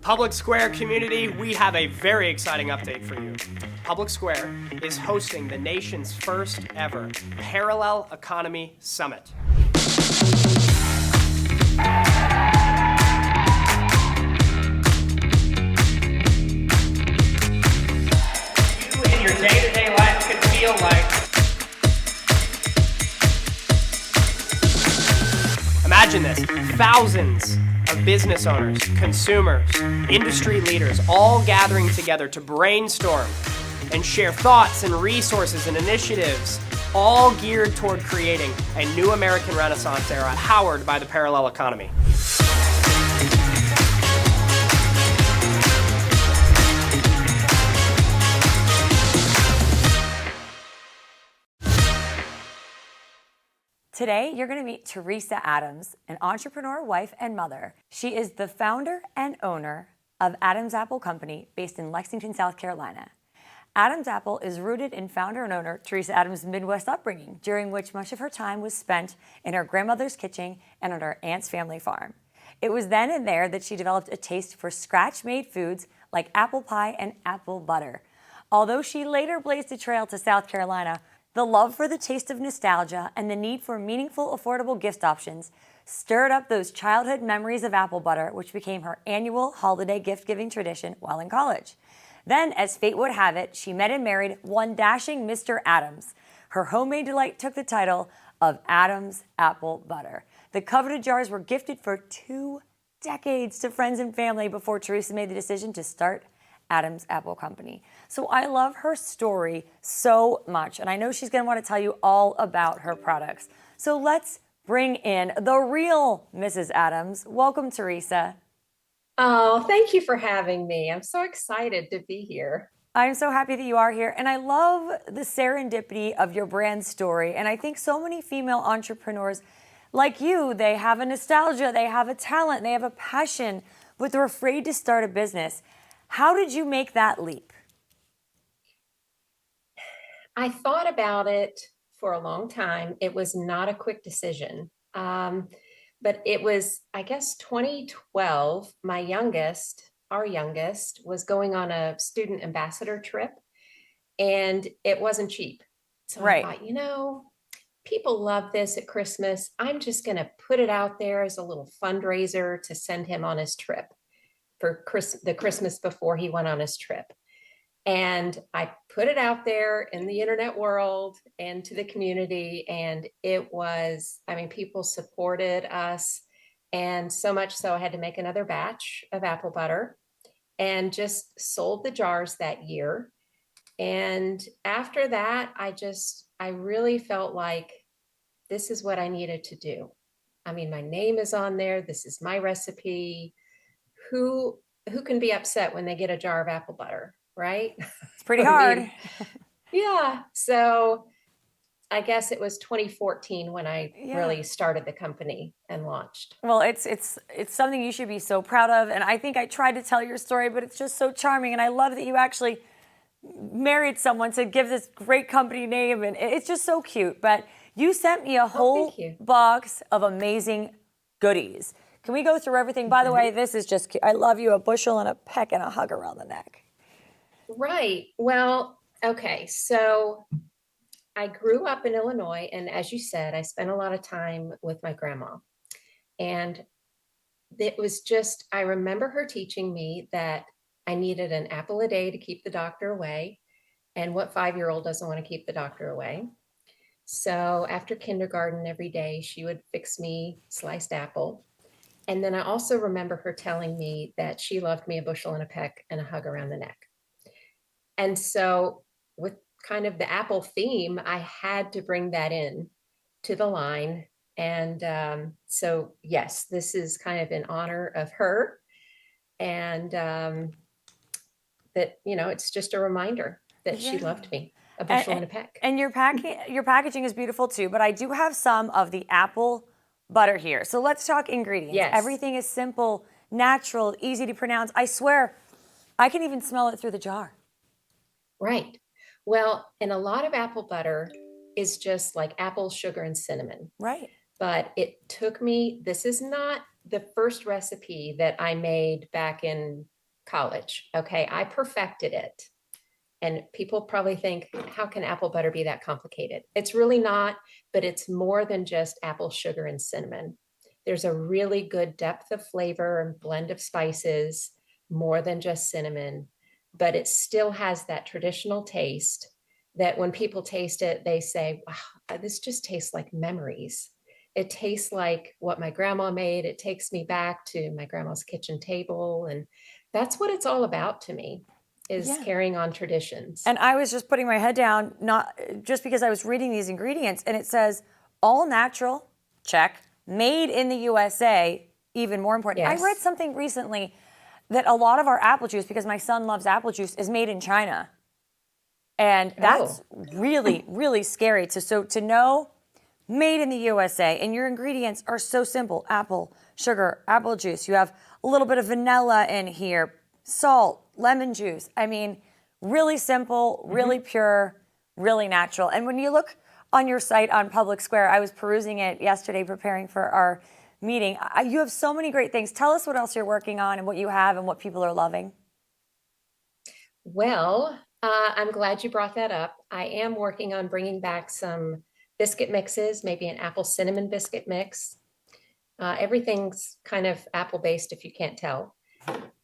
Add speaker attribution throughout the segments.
Speaker 1: Public Square community, we have a very exciting update for you. Public Square is hosting the nation's first ever Parallel Economy Summit. You in your day-to-day life could feel like. Imagine this, thousands of business owners, consumers, industry leaders, all gathering together to brainstorm and share thoughts and resources and initiatives, all geared toward creating a new American Renaissance era powered by the parallel economy.
Speaker 2: Today, you're going to meet Theresa Adams, an entrepreneur, wife, and mother. She is the founder and owner of Adams Apple Company based in Lexington, South Carolina. Adams Apple is rooted in founder and owner Theresa Adams' Midwest upbringing, during which much of her time was spent in her grandmother's kitchen and on her aunt's family farm. It was then and there that she developed a taste for scratch-made foods like apple pie and apple butter. Although she later blazed a trail to South Carolina, the love for the taste of nostalgia and the need for meaningful, affordable gift options stirred up those childhood memories of apple butter, which became her annual holiday gift-giving tradition while in college. Then, as fate would have it, she met and married one dashing Mr. Adams. Her homemade delight took the title of Adams Apple Butter. The coveted jars were gifted for 2 decades to friends and family before Theresa made the decision to start Adams Apple Company. So I love her story so much, and I know she's going to want to tell you all about her products. So let's bring in the real Mrs. Adams. Welcome, Theresa.
Speaker 3: Oh, thank you for having me. I'm so excited to be here.
Speaker 2: I'm so happy that you are here, and I love the serendipity of your brand story. And I think so many female entrepreneurs like you, they have a nostalgia, they have a talent, they have a passion, but they're afraid to start a business. How did you make that leap?
Speaker 3: I thought about it for a long time. It was not a quick decision. But it was, I guess, 2012, our youngest, was going on a student ambassador trip, and it wasn't cheap. So
Speaker 2: Right.
Speaker 3: I thought, people love this at Christmas. I'm just going to put it out there as a little fundraiser to send him on his trip for the Christmas before he went on his trip. And I put it out there in the internet world and to the community. And it was, people supported us. And so much so I had to make another batch of apple butter and just sold the jars that year. And after that, I really felt like this is what I needed to do. My name is on there. This is my recipe. Who can be upset when they get a jar of apple butter, right?
Speaker 2: It's pretty hard.
Speaker 3: Yeah. So I guess it was 2014 when I really started the company and launched.
Speaker 2: Well, it's something you should be so proud of. And I think I tried to tell your story, but it's just so charming. And I love that you actually married someone to give this great company name. And it's just so cute. But you sent me a whole box of amazing goodies. Can we go through everything? By the way, this is just cute. I love you, a bushel and a peck and a hug around the neck.
Speaker 3: Right. Well, okay. So I grew up in Illinois. And as you said, I spent a lot of time with my grandma. And it was I remember her teaching me that I needed an apple a day to keep the doctor away. And what 5-year-old doesn't want to keep the doctor away? So after kindergarten, every day, she would fix me sliced apple. And then I also remember her telling me that she loved me a bushel and a peck and a hug around the neck. And so with kind of the apple theme, I had to bring that in to the line. And so, yes, this is kind of in honor of her. And that, it's just a reminder that she loved me, a bushel and a peck.
Speaker 2: And your packaging is beautiful too, but I do have some of the apple butter here. So let's talk ingredients.
Speaker 3: Yes.
Speaker 2: Everything is simple, natural, easy to pronounce. I swear, I can even smell it through the jar.
Speaker 3: Right. Well, and a lot of apple butter is just like apple, sugar, and cinnamon.
Speaker 2: Right.
Speaker 3: But it took me, this is not the first recipe that I made back in college. Okay. I perfected it. And people probably think, how can apple butter be that complicated? It's really not, but it's more than just apple sugar and cinnamon. There's a really good depth of flavor and blend of spices, more than just cinnamon, but it still has that traditional taste that when people taste it, they say, wow, this just tastes like memories. It tastes like what my grandma made. It takes me back to my grandma's kitchen table. And that's what it's all about to me, is carrying on traditions.
Speaker 2: And I was just putting my head down, not just because I was reading these ingredients, and it says all natural, check, made in the USA, even more important.
Speaker 3: Yes.
Speaker 2: I read something recently that a lot of our apple juice, because my son loves apple juice, is made in China. And that's really, really scary to know made in the USA, and your ingredients are so simple. Apple, sugar, apple juice. You have a little bit of vanilla in here, salt, lemon juice. I mean, really simple, really pure, really natural. And when you look on your site on Public Square, I was perusing it yesterday preparing for our meeting. You have so many great things. Tell us what else you're working on and what you have and what people are loving.
Speaker 3: Well, I'm glad you brought that up. I am working on bringing back some biscuit mixes, maybe an apple cinnamon biscuit mix. Everything's kind of apple-based if you can't tell.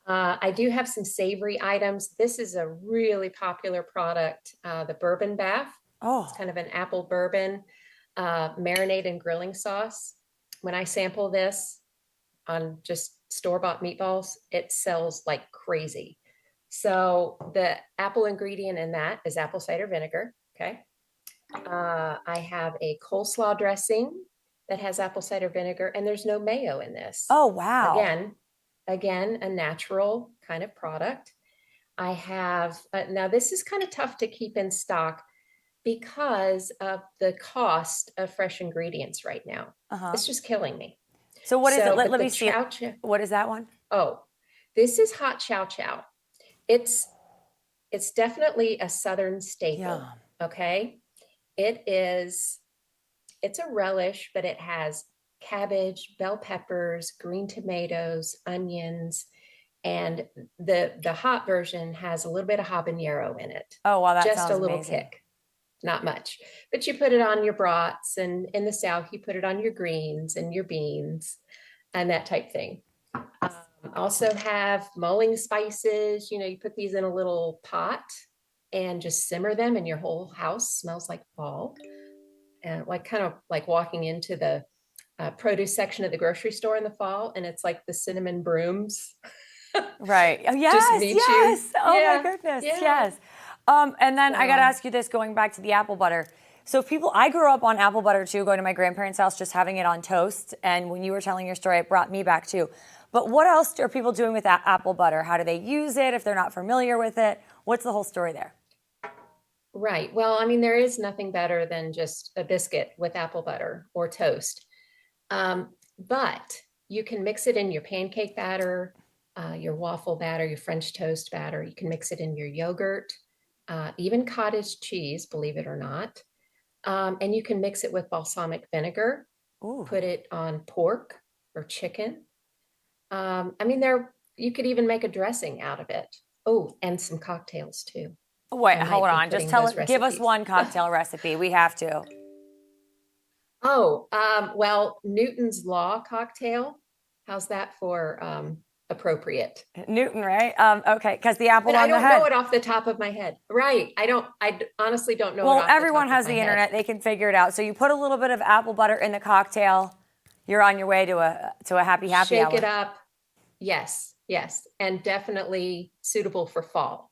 Speaker 3: I do have some savory items. This is a really popular product, the bourbon bath.
Speaker 2: Oh,
Speaker 3: It's kind of an apple bourbon marinade and grilling sauce. When I sample this on just store-bought meatballs, it sells like crazy. So the apple ingredient in that is apple cider vinegar, okay? I have a coleslaw dressing that has apple cider vinegar, and there's no mayo in this.
Speaker 2: oh, wow.
Speaker 3: Again, a natural kind of product. I have, now this is kind of tough to keep in stock because of the cost of fresh ingredients right now. It's just killing me.
Speaker 2: So what is it? Let
Speaker 3: but
Speaker 2: me
Speaker 3: the
Speaker 2: see. What is that one?
Speaker 3: Oh, this is hot chow chow. It's definitely a Southern staple.
Speaker 2: Yum.
Speaker 3: Okay. It's a relish, but it has cabbage, bell peppers, green tomatoes, onions, and the hot version has a little bit of habanero in it.
Speaker 2: Oh, wow, that
Speaker 3: Just
Speaker 2: sounds
Speaker 3: a little
Speaker 2: amazing.
Speaker 3: kick, not much. But you put it on your brats, and in the South, you put it on your greens and your beans and that type thing. Also have mulling spices. You know, you put these in a little pot and just simmer them, and your whole house smells like fall. And like kind of like walking into the produce section of the grocery store in the fall, and it's like the cinnamon brooms.
Speaker 2: Right. Oh, yes.
Speaker 3: Just meet
Speaker 2: Yes.
Speaker 3: you.
Speaker 2: Oh
Speaker 3: Yeah,
Speaker 2: my goodness.
Speaker 3: yeah.
Speaker 2: Yes. And then I got to ask you this, going back to the apple butter. So I grew up on apple butter too, going to my grandparents' house, just having it on toast. And when you were telling your story, it brought me back too. But what else are people doing with that apple butter? How do they use it if they're not familiar with it? What's the whole story there?
Speaker 3: Right. Well, I mean, there is nothing better than just a biscuit with apple butter or toast. But you can mix it in your pancake batter, your waffle batter, your French toast batter. You can mix it in your yogurt, even cottage cheese, believe it or not. And you can mix it with balsamic vinegar,
Speaker 2: Ooh.
Speaker 3: put it on pork or chicken. I mean, you could even make a dressing out of it. Oh, and some cocktails too.
Speaker 2: Wait,
Speaker 3: I
Speaker 2: hold
Speaker 3: might be
Speaker 2: on. Just
Speaker 3: putting
Speaker 2: give us
Speaker 3: recipes.
Speaker 2: one cocktail recipe. We have to.
Speaker 3: Oh, well, Newton's Law cocktail. How's that for appropriate?
Speaker 2: Newton, right? Okay, because the apple
Speaker 3: But I
Speaker 2: on the
Speaker 3: don't
Speaker 2: head.
Speaker 3: know it off the top of my head. Right. I honestly don't know.
Speaker 2: Well,
Speaker 3: it off the
Speaker 2: everyone
Speaker 3: top
Speaker 2: has
Speaker 3: of
Speaker 2: the
Speaker 3: my
Speaker 2: internet.
Speaker 3: head.
Speaker 2: They can figure it out. So you put a little bit of apple butter in the cocktail. You're on your way to a happy hour.
Speaker 3: Shake it up. Yes, yes. And definitely suitable for fall.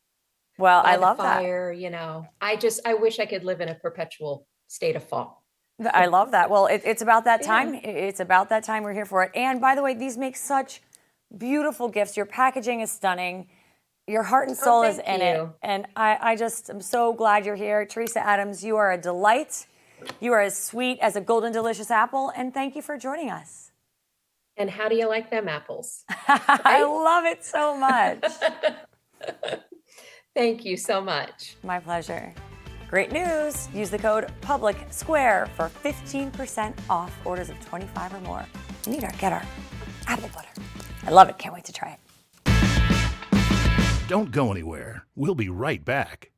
Speaker 2: Well,
Speaker 3: By
Speaker 2: I
Speaker 3: the
Speaker 2: love that.
Speaker 3: fire, you know. I wish I could live in a perpetual state of fall.
Speaker 2: I love that. Well, it's about that
Speaker 3: Yeah.
Speaker 2: time. It's about that time. We're here for it. And by the way, these make such beautiful gifts. Your packaging is stunning. Your heart and soul is
Speaker 3: thank
Speaker 2: in it.
Speaker 3: you.
Speaker 2: And I just am so glad you're here. Theresa Adams, you are a delight. You are as sweet as a golden delicious apple. And thank you for joining us.
Speaker 3: And how do you like them apples?
Speaker 2: I love it so much.
Speaker 3: Thank you so much.
Speaker 2: My pleasure. Great news. Use the code PUBLICSQUARE for 15% off orders of 25 or more. You need to get our apple butter. I love it. Can't wait to try it.
Speaker 4: Don't go anywhere. We'll be right back.